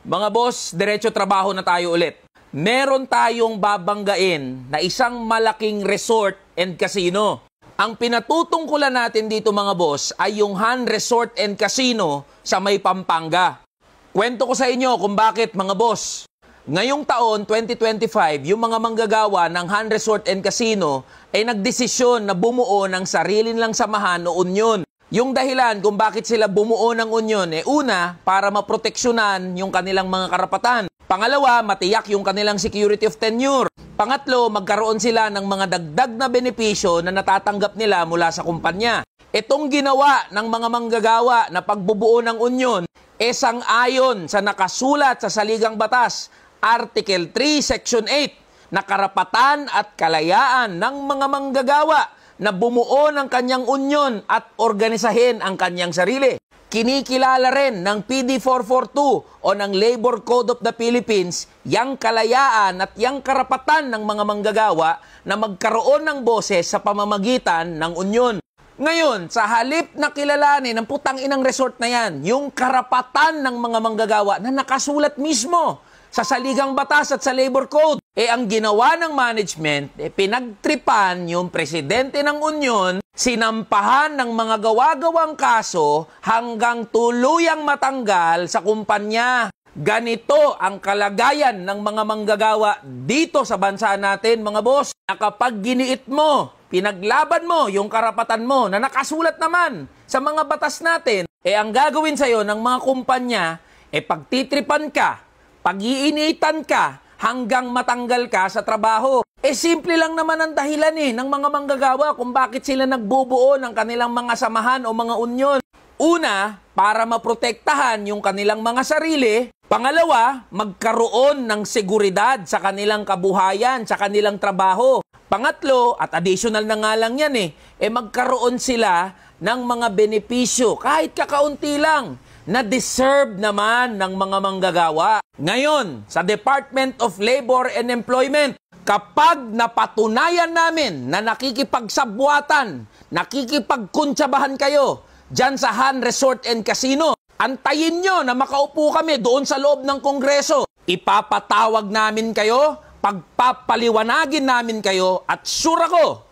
Mga boss, diretso trabaho na tayo ulit. Meron tayong babanggain na isang malaking resort and casino. Ang pinatutungkulan natin dito mga boss ay yung Han Resort and Casino sa may Pampanga. Kwento ko sa inyo kung bakit mga boss. Ngayong taon, 2025, yung mga manggagawa ng Han Resort and Casino ay nagdesisyon na bumuo ng sarili nilang samahan o union. Yung dahilan kung bakit sila bumuo ng union, una, para maproteksyonan yung kanilang mga karapatan. Pangalawa, matiyak yung kanilang security of tenure. Pangatlo, magkaroon sila ng mga dagdag na benepisyo na natatanggap nila mula sa kumpanya. Itong ginawa ng mga manggagawa na pagbubuo ng union, sang-ayon sa nakasulat sa Saligang Batas, Article 3, Section 8, na karapatan at kalayaan ng mga manggagawa na bumuo ng kanyang union at organisahin ang kanyang sarili. Kinikilala rin ng PD 442 o ng Labor Code of the Philippines yang kalayaan at yang karapatan ng mga manggagawa na magkaroon ng boses sa pamamagitan ng union. Ngayon, sa halip na kilalanin ng putang inang resort na yan, yung karapatan ng mga manggagawa na nakasulat mismo sa Saligang Batas at sa Labor Code. Ang ginawa ng management, pinagtripan yung presidente ng union, sinampahan ng mga gawa-gawang kaso hanggang tuluyang matanggal sa kumpanya. Ganito ang kalagayan ng mga manggagawa dito sa bansa natin, mga boss. Na kapag giniit mo, pinaglaban mo yung karapatan mo na nakasulat naman sa mga batas natin, ang gagawin sa'yo ng mga kumpanya, pagtitripan ka, pag-iinitan ka, hanggang matanggal ka sa trabaho. Simple lang naman ang dahilan ng mga manggagawa kung bakit sila nagbubuo ng kanilang mga samahan o mga union. Una, para maprotektahan yung kanilang mga sarili. Pangalawa, magkaroon ng seguridad sa kanilang kabuhayan, sa kanilang trabaho. Pangatlo, at additional na nga lang yan magkaroon sila ng mga benepisyo, kahit kakaunti lang, na deserve naman ng mga manggagawa. Ngayon, sa Department of Labor and Employment, kapag napatunayan namin na nakikipagsabwatan, nakikipagkuntsabahan kayo dyan sa Han Resort and Casino, antayin nyo na makaupo kami doon sa loob ng Kongreso. Ipapatawag namin kayo, pagpapaliwanagin namin kayo, at sure ako,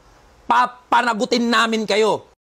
papanagutin namin kayo.